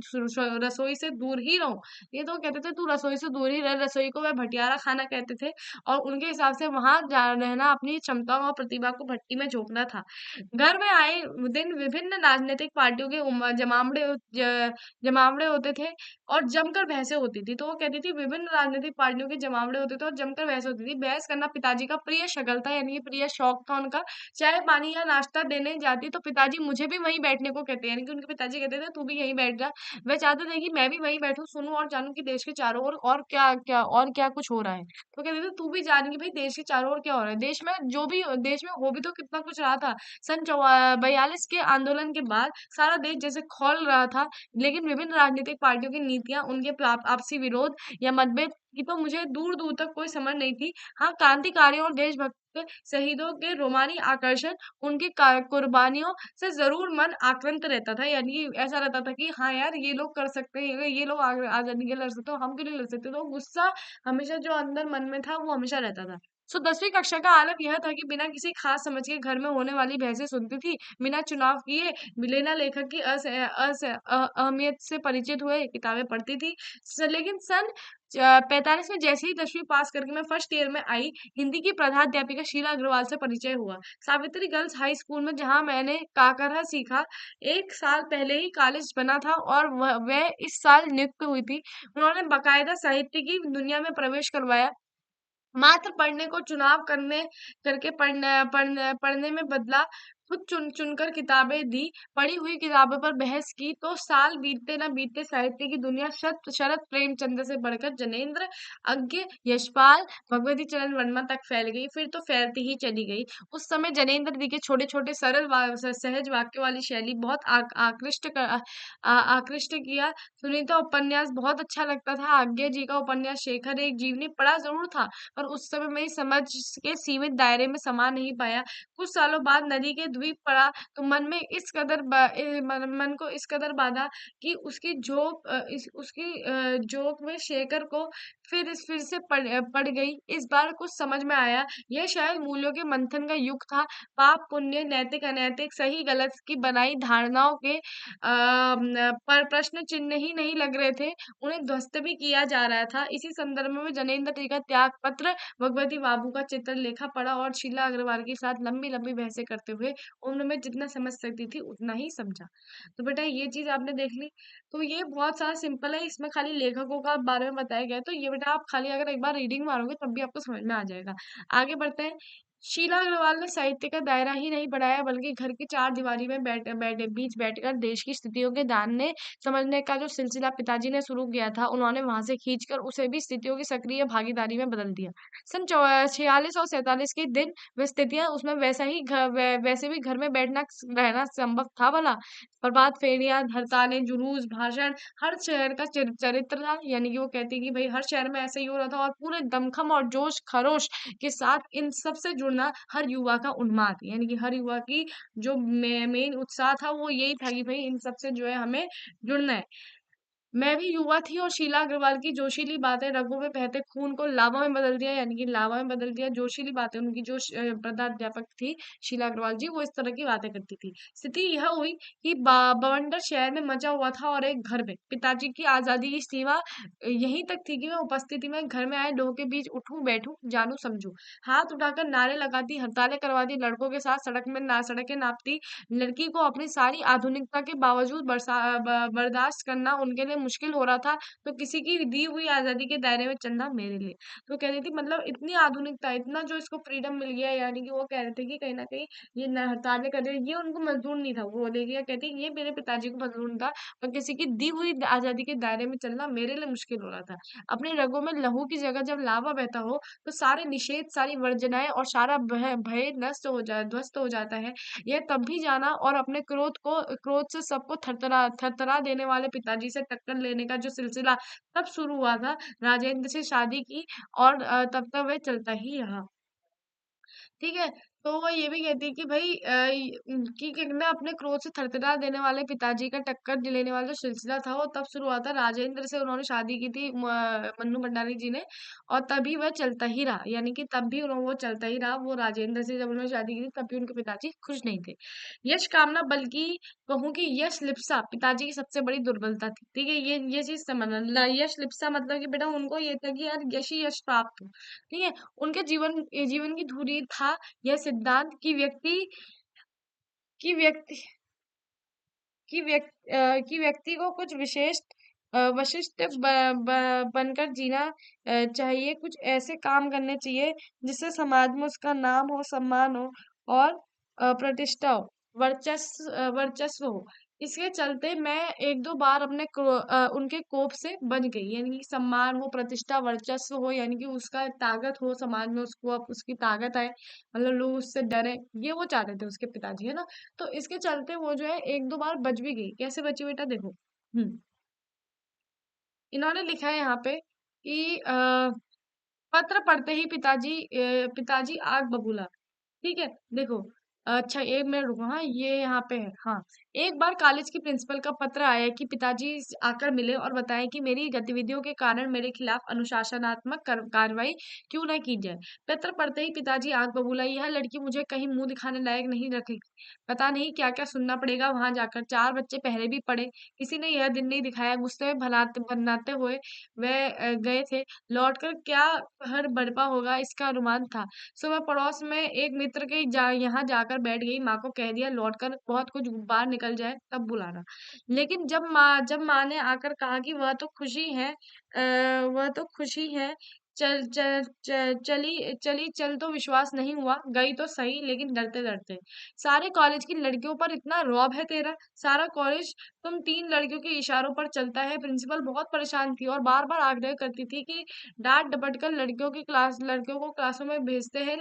रसोई से दूर ही रहूँ। ये तो कहते थे, "तू रसोई से दूर ही रह।" रसोई को वह भटियारा खाना कहते थे और उनके हिसाब से वहाँ जा रहना अपनी क्षमताओं और प्रतिभा को भट्टी में झोंकना था। घर में आए दिन विभिन्न राजनीतिक पार्टियों के जमावड़े होते थे और जमकर बहसें होती थी। तो वो कहती थी विभिन्न राजनीतिक पार्टियों के जमावड़े होते थे और जमकर बहस होती थी। बहस करना पिताजी का प्रिय शगल था, यानी कि प्रिय शौक था उनका। चाय पानी या नाश्ता देने जाती तो पिताजी मुझे भी वहीं बैठने को कहते, यानी कि उनके पिताजी कहते थे तू भी यहीं बैठ जा। वह चाहते थे कि मैं भी वहीं बैठूं, सुनूं और जानूं कि देश के चारों ओर और क्या कुछ हो रहा है। तो कहते थे तू भी जान कि भाई देश के चारों ओर क्या हो रहा है, देश में हो भी तो कितना कुछ रहा था। सन 42 के आंदोलन के बाद सारा देश जैसे खौल रहा था, लेकिन विभिन्न राजनीतिक पार्टियों की नीतियां, उनके आपसी विरोध या मतभेद की तो मुझे दूर दूर तक कोई समझ नहीं थी। हाँ, क्रांतिकारियों और देशभक्त शहीदों के रोमानी आकर्षण, उनकी कुर्बानियों से जरूर मन आक्रांत रहता था, यानी कि ऐसा रहता था कि हाँ यार ये लोग कर सकते हैं, ये लोग आजादी के लिए लड़ सकते हो, हम क्यों नहीं लड़ सकते। तो गुस्सा हमेशा जो अंदर मन में था वो हमेशा रहता था। 10वीं कक्षा का आलम यह था कि बिना किसी खास समझ के घर में होने वाली बहसें सुनती थी, बिना चुनाव किए मिलेना लेखक की अहमियत से परिचित हुए, किताबें पढ़ती थी। लेकिन सन 45 में जैसे ही 10वीं पास करके मैं फर्स्ट ईयर में आई, हिंदी की प्रधानाध्यापिका शीला अग्रवाल से परिचय हुआ। सावित्री गर्ल्स हाई स्कूल में जहाँ मैंने काकरहा सीखा, 1 साल पहले ही कॉलेज बना था और वह इस साल नियुक्त हुई थी। उन्होंने बाकायदा साहित्य की दुनिया में प्रवेश करवाया। मात्र पढ़ने को चुनाव करने करके पढ़ने में बदला, खुद चुन चुनकर किताबें दी, पढ़ी हुई किताबों पर बहस की, तो साल बीतते न बीतते साहित्य की दुनिया शरत प्रेमचंद से बढ़कर जनेंद्र, अज्ञ, यशपाल, भगवती चरण वर्मा तक फैल गई, फिर तो फैलती ही चली गई। उस समय जनेंद्र दी के छोटे छोटे सरल सहज वाक्य वाली शैली बहुत आकृष्ट किया। सुनीता उपन्यास बहुत अच्छा लगता था। आज्ञा जी का उपन्यास शेखर एक जीवनी पढ़ा जरूर था, पर उस समय मेरी समझ के सीमित दायरे में समा नहीं पाया। कुछ सालों बाद नदी के द्वीप पड़ा तो मन को इस कदर बाधा कि उसकी जोक में शेखर को फिर से पड़ गई। इस बार कुछ समझ में आया, यह शायद मूल्यों के मंथन का युग था। पाप पुण्य, नैतिक अनैतिक, सही गलत की बनाई धारणाओं के पर प्रश्न चिन्ह ही नहीं लग रहे थे, उन्हें ध्वस्त भी किया जा रहा था। इसी संदर्भ में जनेंद्र टी का त्याग पत्र, भगवती बाबू का चित्रलेखा पढ़ा और शीला अग्रवाल के साथ लंबी लंबी बहसें करते हुए उम्र में जितना समझ सकती थी उतना ही समझा। तो बेटा ये चीज आपने देख ली। तो ये बहुत सारा सिंपल है, इसमें खाली लेखकों का बारे में बताया गया है, तो ये बेटा आप खाली अगर एक बार रीडिंग मारोगे तब भी आपको समझ में आ जाएगा। आगे बढ़ते हैं। शीला अग्रवाल ने साहित्य का दायरा ही नहीं बढ़ाया, बल्कि घर की चार दीवारी में बीच बैठकर देश की स्थितियों के जानने समझने का जो सिलसिला पिताजी ने शुरू किया था, उन्होंने वहां से खींचकर उसे भी स्थितियों की सक्रिय भागीदारी में बदल दिया। सन 46 और 47 के दिन वे स्थितियां उसमें वैसे भी घर में बैठना रहना संभव था भला। प्रभात फेरियां, हड़तालें, जुलूस, भाषण, हर शहर का चरित्र था, यानी कि वो कहती कि भाई हर शहर में ऐसे ही हो रहा था और पूरे दमखम और जोश खरोश के साथ इन सब से जुड़ना हर युवा का उन्माद, यानी कि हर युवा की जो मेन उत्साह था वो यही था कि भाई इन सब से जो है हमें जुड़ना है। मैं भी युवा थी और शीला अग्रवाल की जोशीली बातें रगों में बहते खून को लावा में बदल दिया, यानी कि लावा में बदल दिया। जोशीली बातें, उनकी जो प्रधानाध्यापक थी शीला अग्रवाल जी, वो इस तरह की बातें करती थी। स्थिति यह हुई कि बवंडर शहर में मचा हुआ था और एक घर में पिताजी की आजादी की सीमा यहीं तक थी कि मैं उपस्थिति में घर में आए लोगों के बीच उठूं बैठूं जानू समझू, हाथ उठाकर नारे लगाती, हड़तालें करवाती, लड़कों के साथ सड़कें नापती। लड़की को अपनी सारी आधुनिकता के बावजूद बर्दाश्त करना उनके लिए मुश्किल हो रहा था, तो किसी की दी हुई आजादी के दायरे में चलना मेरे लिए। तो कह रही थी मतलब इतनी आधुनिकता, इतना जो इसको फ्रीडम मिल गया है, यानी कि वो कह रहे थे कि कहीं ना कहीं ये हड़तालें कर रहे हैं, ये उनको मंजूर नहीं था। वो देखिए कहती ये मेरे पिताजी को मंजूर नहीं था, पर किसी की दी हुई आजादी के दायरे में चलना मेरे लिए मुश्किल हो रहा था। अपनी रगों में लहू की जगह जब लावा बहता हो तो सारे निषेध, सारी वर्जनाएं और सारा भय भय नष्ट हो जाए ध्वस्त हो जाता है। यह तब भी जाना और अपने क्रोध से सबको थरथरा देने वाले पिताजी से टक्कर लेने का जो सिलसिला तब शुरू हुआ था राजेंद्र से शादी की, और तब तक वह चलता ही रहा। ठीक है। तो वो ये भी कहती है कि भाई कि ना अपने क्रोध से थरथरा देने वाले पिताजी का टक्कर लेने वाला जो सिलसिला था वो तब शुरू हुआ था। राजेंद्र से उन्होंने शादी की थी मन्नू भंडारी जी ने, और तभी वह चलता ही रहा, यानी कि तब भी वो चलता ही रहा। वो राजेंद्र से जब उन्होंने शादी की थी तब भी उनके पिताजी खुश नहीं थे। यश कामना, बल्कि कहूँ कि यश लिप्सा पिताजी की सबसे बड़ी दुर्बलता थी। ठीक है, ये चीज समझना। यश लिप्सा मतलब कि बेटा उनको ये था कि यार यश ही यश प्राप्त हो। ठीक है, उनके जीवन की धुरी था यह सिद्धांत कि व्यक्ति कि व्यक्ति को कुछ वशिष्ठ बनकर जीना चाहिए। कुछ ऐसे काम करने चाहिए जिससे समाज में उसका नाम हो, सम्मान हो, और प्रतिष्ठा हो, वर्चस्व हो। इसके चलते मैं एक दो बार उनके कोप से बच गई, यानी कि सम्मान हो, प्रतिष्ठा, वर्चस्व हो, यानी कि उसका ताकत हो समाज में, उसको अब उसकी ताकत आए, मतलब लोग उससे डरे। ये वो चाहते थे उसके पिताजी, है ना। तो इसके चलते वो जो है एक दो बार बच भी गई। कैसे बची बेटा, देखो। इन्होंने लिखा है यहाँ पे कि पत्र पढ़ते ही पिताजी आग बबूला। ठीक है, देखो। अच्छा, 1 मिनट रुको। हाँ, ये यहाँ पे है। हाँ, एक बार कॉलेज की प्रिंसिपल का पत्र आया कि पिताजी आकर मिले और बताएं कि मेरी गतिविधियों के कारण मेरे खिलाफ अनुशासनात्मक कार्रवाई क्यों न की जाए। पत्र पढ़ते ही पिताजी आग बबूला, यह लड़की मुझे कहीं मुंह दिखाने लायक नहीं रखेगी। पता नहीं क्या क्या सुनना पड़ेगा वहां जाकर। 4 बच्चे पहले भी पढ़े, किसी ने यह दिन नहीं दिखाया। गुस्से में भनाते हुए वह गए थे। लौटकर क्या कहर बरपा होगा इसका अनुमान था। सुबह पड़ोस में एक मित्र के यहाँ जाकर बैठ गई। माँ को कह दिया लौटकर बहुत कुछ बाहर निकल जाए तब बुलाना। लेकिन जब माँ ने आकर कहा कि वह तो खुशी है, चल चल चल तो विश्वास नहीं हुआ। गई तो सही, लेकिन डरते डरते। सारे कॉलेज की लड़कियों पर इतना रौब है तेरा, सारा कॉलेज तुम 3 लड़कियों के इशारों पर चलता है। प्रिंसिपल बहुत परेशान थी और बार बार आग्रह करती थी कि डांट डपट कर लड़कियों को क्लासों में भेजते हैं,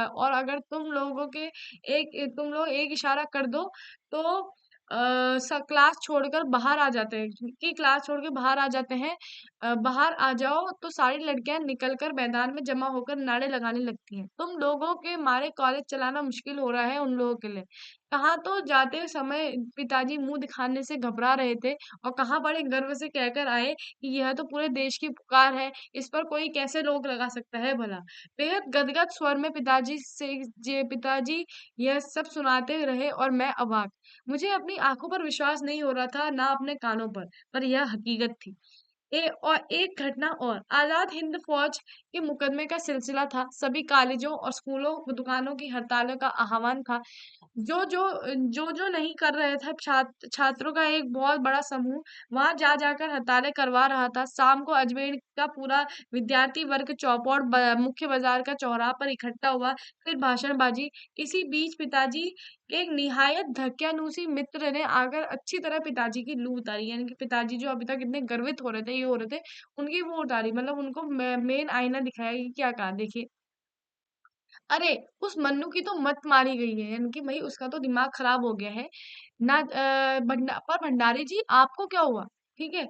और अगर तुम लोग एक इशारा कर दो तो क्लास छोड़कर बाहर आ जाते हैं, कि क्लास छोड़ के बाहर आ जाते हैं। बाहर आ जाओ तो सारी लड़कियां निकलकर मैदान में जमा होकर नारे लगाने लगती हैं। तुम लोगों के मारे कॉलेज चलाना मुश्किल हो रहा है उन लोगों के लिए। कहाँ तो जाते समय पिताजी मुंह दिखाने से घबरा रहे थे, और कहाँ बड़े गर्व से कहकर आए कि यह तो पूरे देश की पुकार है, इस पर कोई कैसे रोक लगा सकता है भला। बेहद गदगद स्वर में पिताजी यह सब सुनाते रहे, और मैं अवाक। मुझे अपनी आंखों पर विश्वास नहीं हो रहा था, ना अपने कानों पर यह हकीकत थी। और एक घटना और, आजाद हिंद फौज के मुकदमे का सिलसिला था। सभी कॉलेजों और स्कूलों दुकानों की हड़तालों का आह्वान था। जो नहीं कर रहे थे, छात्रों का एक बहुत बड़ा समूह वहां जा जाकर हड़तालें करवा रहा था। शाम को अजमेर का पूरा विद्यार्थी वर्ग चौपड़ मुख्य बाजार का चौराहा पर इकट्ठा हुआ। फिर भाषणबाजी। इसी बीच पिताजी के एक निहायत धक्यानुसी मित्र ने आकर अच्छी तरह पिताजी की लू उतारी, यानी कि पिताजी जो अभी तक इतने गर्वित हो रहे थे, ये हो रहे थे, उनकी वो उतारी, मतलब उनको मेन आईना दिखाया कि क्या कहा, देखिए। अरे, उस मन्नू की तो मत मारी गई है, यानी कि भाई उसका तो दिमाग खराब हो गया है ना। पर भंडारी जी आपको क्या हुआ? ठीक है,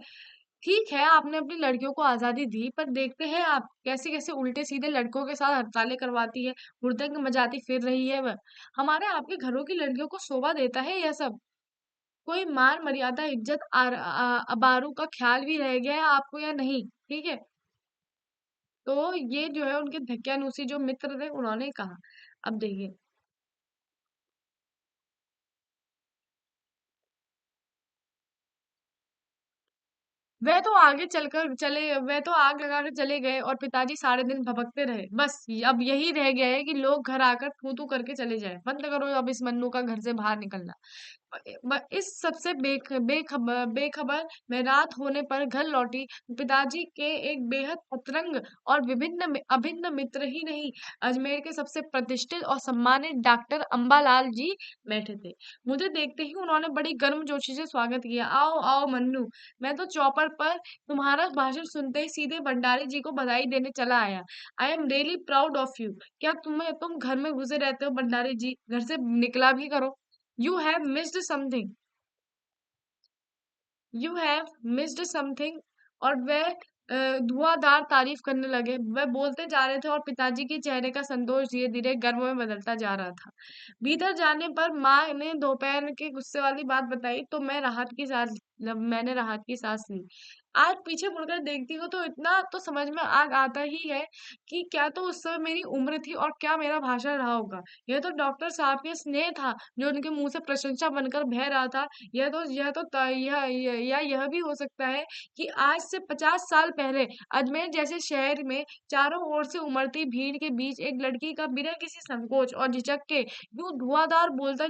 ठीक है, आपने अपनी लड़कियों को आजादी दी, पर देखते हैं आप कैसे कैसे उल्टे सीधे लड़कों के साथ हड़तालें करवाती है, हुड़दंग मचाती फिर रही है वह। हमारे आपके घरों की लड़कियों को शोभा देता है यह सब? कोई मान मर्यादा, इज्जत, आबरू का ख्याल भी रह गया है आपको या नहीं? ठीक है। तो ये जो है उनके धक्यानुसी जो मित्र थे उन्होंने कहा। अब देखिए, वह तो आग लगाकर चले गए, और पिताजी सारे दिन भभकते रहे। बस अब यही रह गया है कि लोग घर आकर थू थू करके चले जाए। बंद करो अब इस मन्नू का घर से बाहर निकलना। इस सबसे बेखबर मैं रात होने पर घर लौटी। पिताजी के एक बेहद अतरंग और अभिन्न मित्र ही नहीं, अजमेर के सबसे प्रतिष्ठित और सम्मानित डॉक्टर अंबालाल जी बैठे थे। मुझे देखते ही उन्होंने बड़ी गर्मजोशी से स्वागत किया। आओ आओ मन्नू, मैं तो चौपर पर तुम्हारा भाषण सुनते ही सीधे भंडारी जी को बधाई देने चला आया। I am really proud of you. क्या तुम घर में घुसे रहते हो भंडारी जी? घर से निकला भी करो। You have missed something. You have missed something. और वह धुआंधार तारीफ करने लगे। वह बोलते जा रहे थे और पिताजी के चेहरे का संतोष धीरे-धीरे गर्व में बदलता जा रहा था। भीतर जाने पर माँ ने दोपहर के गुस्से वाली बात बताई तो मैंने राहत की सांस ली। आज पीछे मुड़कर देखती हूँ तो इतना तो समझ में आग आता ही है कि क्या तो उस समय मेरी उम्र थी और क्या मेरा भाषण रहा होगा। यह तो डॉक्टर साहब के स्नेह था जो उनके मुँह से प्रशंसा बनकर बह रहा था। यह तो त यह भी हो सकता है कि आज से 50 साल पहले अजमेर जैसे शहर में चारों ओर से उमड़ती भीड़ के बीच एक लड़की का बिना किसी संकोच और झिझक के यूं धुआंधार बोलता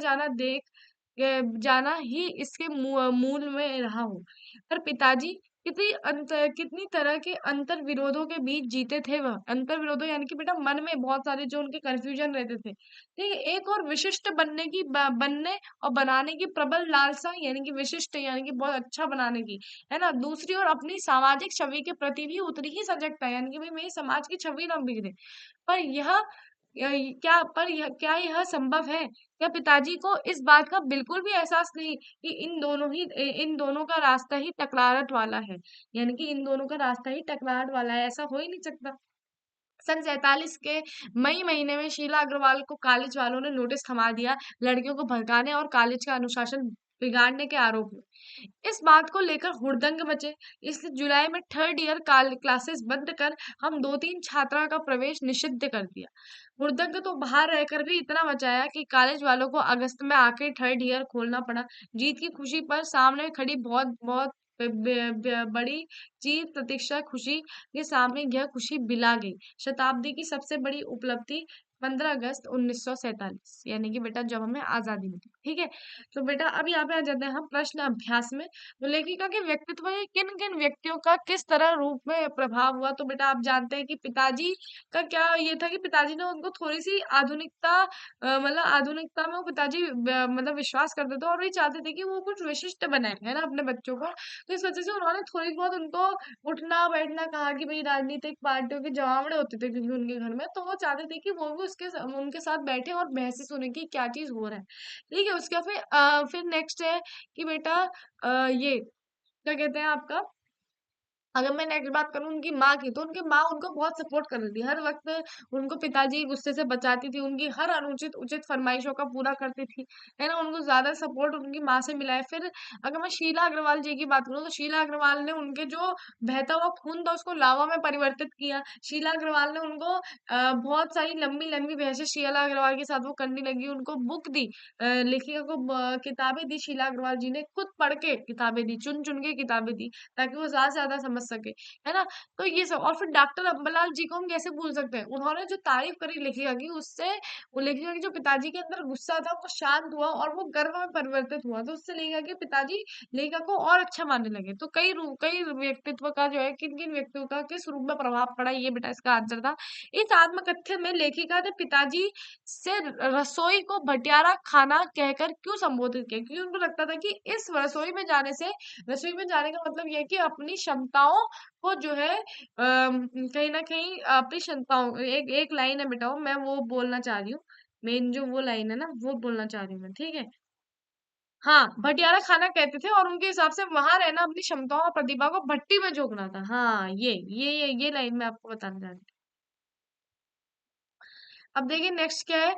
जाना ही इसके मूल में रहा हो। पर पिताजी कितनी तरह के अंतर विरोधों के बीच जीते थे वह। अंतर विरोधों यानी कि बेटा मन में बहुत सारे जो उनके कन्फ्यूजन रहते थे। ठीक है, एक और विशिष्ट बनने और बनाने की प्रबल लालसा यानी कि विशिष्ट यानी कि बहुत अच्छा बनाने की, है ना? दूसरी ओर अपनी सामाजिक छवि के प्रति भी उतनी ही सजगता यानी कि भाई मेरी समाज की छवि ना बिगड़े। पर क्या यह संभव है? क्या पिताजी को इस बात का बिल्कुल भी एहसास नहीं कि इन दोनों का रास्ता ही टकराहट वाला है? यानी कि इन दोनों का रास्ता ही टकराहट वाला है, ऐसा हो ही नहीं सकता। सन 47 के मई महीने में शीला अग्रवाल को कॉलेज वालों ने नोटिस थमा दिया, लड़कियों को भड़काने और कॉलेज का अनुशासन बिगाड़ने के आरोप में। इस बात को लेकर हुड़दंग मचे। इसलिए जुलाई में थर्ड ईयर क्लासेस बंद कर हम 2-3 छात्रा का प्रवेश निषिद्ध कर दिया। हुड़दंग तो बाहर रहकर भी इतना मचाया कि कॉलेज वालों को अगस्त में आखिर थर्ड ईयर खोलना पड़ा। जीत की खुशी पर सामने खड़ी बहुत बहुत बड़ी चीज प्रतीक्षा खुशी के सामने यह खुशी बिला गई। शताब्दी की सबसे बड़ी उपलब्धि 15 अगस्त 1947 यानी कि बेटा जब हमें आजादी मिली। ठीक है, तो बेटा अब यहाँ पे आ जाते हैं हम प्रश्न अभ्यास में। तो लेखिका के व्यक्तित्व में किन किन व्यक्तियों का किस तरह रूप में प्रभाव हुआ, तो बेटा आप जानते हैं कि पिताजी का क्या ये था कि पिताजी ने उनको थोड़ी सी मतलब आधुनिकता में वो पिताजी मतलब विश्वास करते थे और वही चाहते थे कि वो कुछ विशिष्ट बनाए, है ना, अपने बच्चों को। तो इस वजह से उन्होंने थोड़ी बहुत उनको उठना बैठना कहा कि भाई राजनीतिक पार्टियों के जमावड़े होते थे क्योंकि उनके घर में, तो वो चाहते थे कि वो भी उनके साथ बैठे और बहसें सुने कि क्या चीज हो रहा है। ठीक है, उसका फिर नेक्स्ट है कि बेटा ये क्या कहते हैं आपका, अगर मैं नेक्स्ट बात करूँ उनकी माँ की, तो उनकी माँ उनको बहुत सपोर्ट कर रही थी। हर वक़्त उनको पिताजी गुस्से से बचाती थी, उनकी हर अनुचित उचित फरमाइशों का पूरा करती थी, है ना? उनको ज़्यादा सपोर्ट उनकी माँ से मिला है। फिर अगर मैं शीला अग्रवाल जी की बात करूँ, तो शीला अग्रवाल ने उनके जो बहता हुआ खून था, उसको लावा में परिवर्तित किया। शीला अग्रवाल ने उनको बहुत सारी लंबी-लंबी बहसें शीला अग्रवाल के साथ वो करने लगी, उनको बुक दी, लेखिका को ब किताबें दी शीला अग्रवाल जी ने, खुद पढ़ के किताबें दी, चुन-चुन के किताबें दी। ताकि वो ज़्यादा से ज़्यादा समझ सके, है ना? तो ये सब और फिर डॉक्टर अम्बालाल जी को हम कैसे भूल सकते हैं? उन्होंने जो तारीफ़ करी लेखिका की उससे वो लेखिका के जो पिताजी के अंदर गुस्सा था वो शांत हुआ और वो गर्व में परिवर्तित हुआ। तो उससे लेखिका के पिताजी लेखिका को और अच्छा मानने लगे। तो कई व्यक्तित्व का जो है किन-किन व्यक्तियों का किस रूप में प्रभाव पड़ा, ये बेटा इसका आंसर था। इस आत्मकथ्य में लेखिका ने पिताजी से रसोई को भटियारा खाना कहकर क्यों संबोधित किया? क्योंकि उनको लगता था कि इस रसोई में जाने का मतलब ये है कि अपनी क्षमताओं को जो है कहीं न कहीं अपनी क्षमताओं एक एक लाइन है बेटा वो मैं वो बोलना चाह रही हूँ। मेन जो वो लाइन है ना, वो बोलना चाह रही हूँ मैं, ठीक है? हाँ, भटियारा खाना कहते थे और उनके हिसाब से वहाँ रहना अपनी क्षमताओं और प्रतिभा को भट्टी में झोंकना था। हाँ, ये लाइन मैं आपको बताना चाह रही थी। अब देखिए नेक्स्ट क्या है,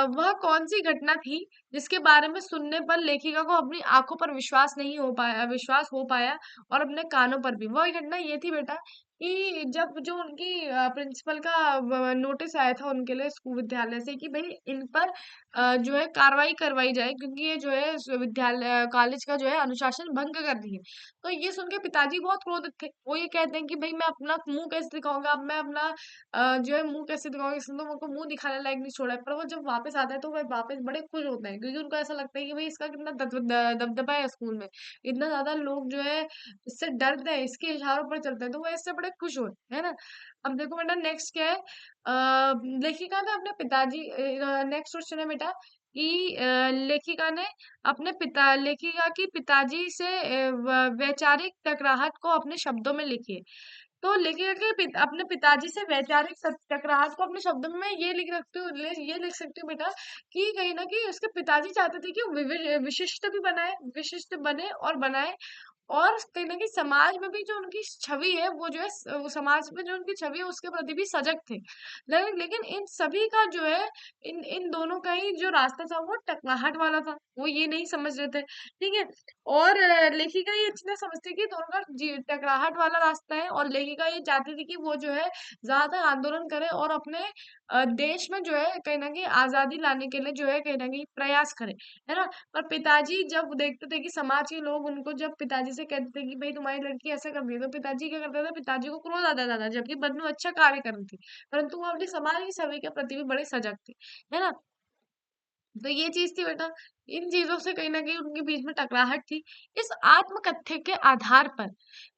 वह कौन-सी घटना थी जिसके बारे में सुनने पर लेखिका को अपनी आँखों पर विश्वास हो पाया और अपने कानों पर भी। वही घटना ये थी बेटा कि जब जो उनकी प्रिंसिपल का व नोटिस आया था उनके लिए विद्यालय से कि भई इन पर जो है कार्रवाई करवाई जाए क्योंकि ये जो है कॉलेज का जो है अनुशासन भंग कर रही है। तो ये सुन के पिताजी बहुत क्रोधित थे। वो ये कहते हैं कि भई मैं अपना मुँह कैसे दिखाऊँगा, अब मैं अपना जो है मुँह कैसे दिखाऊँगा, इसने तो मेरे को मुँह दिखाने लायक नहीं छोड़ा है। पर वो जब वापस आता है तो वो वापस बड़े खुश होते हैं क्योंकि उनको ऐसा लगता है कि भई इसका कितना दबदबा है स्कूल में। इतना ज़्यादा लोग जो है इससे डरते हैं, इसके इशारों पर चलते हैं, तो वो इससे बड़े खुश हुए, है ना? अब देखो बेटा नेक्स्ट क्या है, लेखिका ने अपने नेक्स्ट क्वेश्चन है बेटा कि लेखिका की पिताजी से वैचारिक टकराहट को अपने शब्दों में लिखिए। तो लेखिका के अपने पिताजी से वैचारिक टकराहट को अपने शब्दों में ये लिख सकती हूँ बेटा कि कहीं ना कहीं उसके पिताजी चाहते थे कि वो विशिष्ट बने और बनाए और कहीं न कहीं समाज में भी जो उनकी छवि है, वो जो है वो समाज में जो उनकी छवि है उसके प्रति भी सजग थे। लेकिन इन सभी का जो है इन इन दोनों का ही जो रास्ता था वो टकराहट वाला था। वो ये नहीं समझ रहे थे, ठीक है? और लेखिका ये इतना समझती है कि दोनों का टकराहट वाला रास्ता है, और लेखिका ये चाहती थी कि वो जो है ज़्यादातर आंदोलन करे और अपने देश में जो है कहीं न कहीं आज़ादी लाने के लिए जो है कहीं न कहीं प्रयास करे, है ना? पर पिताजी जब देखते थे कि समाज के लोग उनको जब पिताजी से कहते थे कि भाई तुम्हारी लड़की ऐसा कर रही है, तो पिताजी क्या करते थे, पिताजी को क्रोध आता था, जबकि बन्नू अच्छा कार्य कर रही थी, परंतु वो अपने समाज की छवि के प्रति भी बड़े सजग थे, है ना? तो ये चीज़ थी बेटा, इन चीज़ों से कहीं न कहीं उनके बीच में टकराहट थी। इस आत्मकथ्य के आधार पर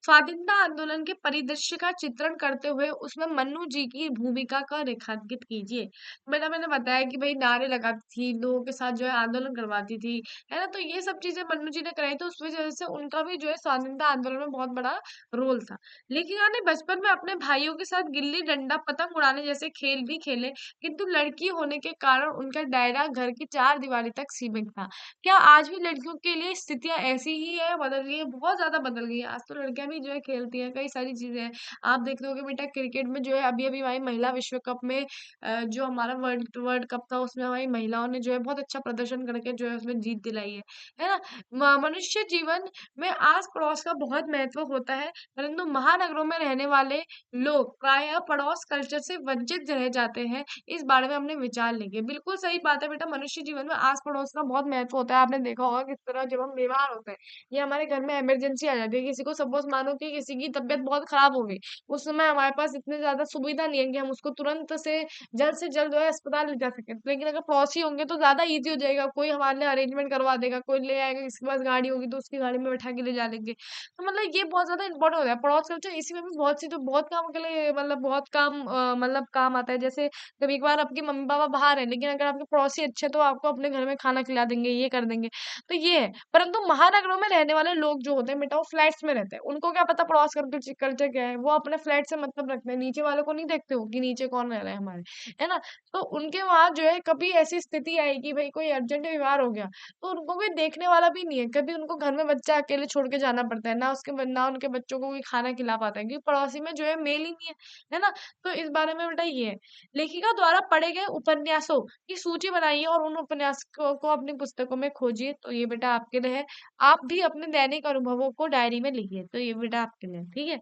स्वाधीनता आंदोलन के परिदृश्य का चित्रण करते हुए उसमें मन्नू जी की भूमिका का रेखांकित कीजिए। बेटा मैंने बताया कि भई नारे लगाती थी, लोगों के साथ जो है आंदोलन करवाती थी, है ना? तो ये सब चीज़ें मन्नू जी ने कराई, तो उस वजह से उनका भी जो है स्वाधीनता आंदोलन में बहुत बड़ा रोल था। लेखिका ने बचपन में अपने भाइयों के साथ गिल्ली-डंडा, पतंग उड़ाने जैसे खेल भी खेले, किंतु लड़की होने के कारण उनका दायरा घर की चारदीवारी तक सीमित था। क्या आज भी लड़कियों के लिए स्थितियाँ ऐसी ही है, बदल गई है? बहुत ज़्यादा बदल गई है। आज तो लड़कियाँ भी जो है खेलती हैं, कई सारी चीज़ें हैं। आप देख रहे होगे बेटा क्रिकेट में जो है अभी-अभी हमारी महिला विश्व कप में जो हमारा वर्ल्ड वर्ल्ड कप था उसमें हमारी महिलाओं ने जो है बहुत अच्छा प्रदर्शन करके जो है उसमें जीत दिलाई है। है ना? मनुष्य जीवन में आस-पड़ोस का बहुत महत्व होता है, परंतु महानगरों में रहने वाले लोग प्रायः पड़ोस कल्चर से वंचित रह जाते हैं। इस बारे में हमने विचार लेंगे। बिल्कुल सही बात है बेटा, मनुष्य जीवन में आस-पड़ोस का बहुत महत्व होता है। आपने देखा होगा किस तरह जब हम बीमार होते हैं या हमारे घर में इमरजेंसी आ जाती है, किसी को सपोज़ मानो कि किसी की तबीयत बहुत खराब हो गई, उस समय हमारे पास इतनी ज़्यादा सुविधा नहीं है कि हम उसको तुरंत से जल्द जो है अस्पताल ले जा सकें। लेकिन अगर पड़ोसी होंगे तो ज़्यादा ईज़ी हो जाएगा, कोई हमारे लिए अरेंजमेंट करवा देगा, कोई ले आएगा, किसी के पास गाड़ी होगी तो उसकी गाड़ी में बैठा के ले जा लेंगे। तो मतलब ये बहुत ज़्यादा इम्पोर्टेंट हो गया है। पड़ोस कल्चर इसी में भी बहुत सी तो बहुत काम के लिए मतलब बहुत काम मतलब काम आता है। जैसे कभी-कभार आपके मम्मी-पापा बाहर हैं, लेकिन अगर आपके पड़ोसी अच्छे हैं, तो आपको अपने घर में खाना खिला देंगे, ये कर देंगे, तो ये है। परंतु महानगरों में रहने वाले लोग जो होते हैं बेटा, वो फ्लैट्स में रहते हैं। उनको क्या पता पड़ोस कल्चर क्या है? वो अपने फ्लैट से मतलब रखते हैं, नीचे वालों को नहीं देखते हो कि नीचे कौन रह रहा है हमारे, है ना? तो उनके वहाँ जो है कभी ऐसी स्थिति आई कि भई कोई अर्जेंट बीमार हो गया, तो उनको कोई देखने वाला भी नहीं है। कभी उनको घर में बच्चा अकेले छोड़ के जाना पड़ता है, ना उनके बच्चों को कोई खाना खिला पाता है, क्योंकि पड़ोसी में जो है मेल ही नहीं है ना? तो इस बारे में बेटा ये है। लेखिका द्वारा पढ़े गए उपन्यासों की सूची बनाइए और उन उपन्यासों को अपनी पुस्तकों में खोजिए। तो ये बेटा आपके लिए है। आप भी अपने दैनिक अनुभवों को डायरी में लिखिए। तो ये बेटा आपके लिए है, ठीक है?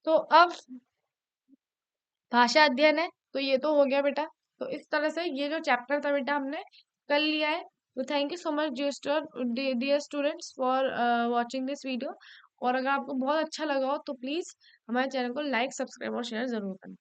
तो अब भाषा अध्ययन है, तो ये तो हो गया बेटा। तो इस तरह से ये जो चैप्टर था बेटा हमने कर लिया है। तो thank you so much dear students for watching this video. और अगर आपको बहुत अच्छा लगा हो तो प्लीज़ हमारे चैनल को लाइक, सब्सक्राइब और शेयर ज़रूर करें।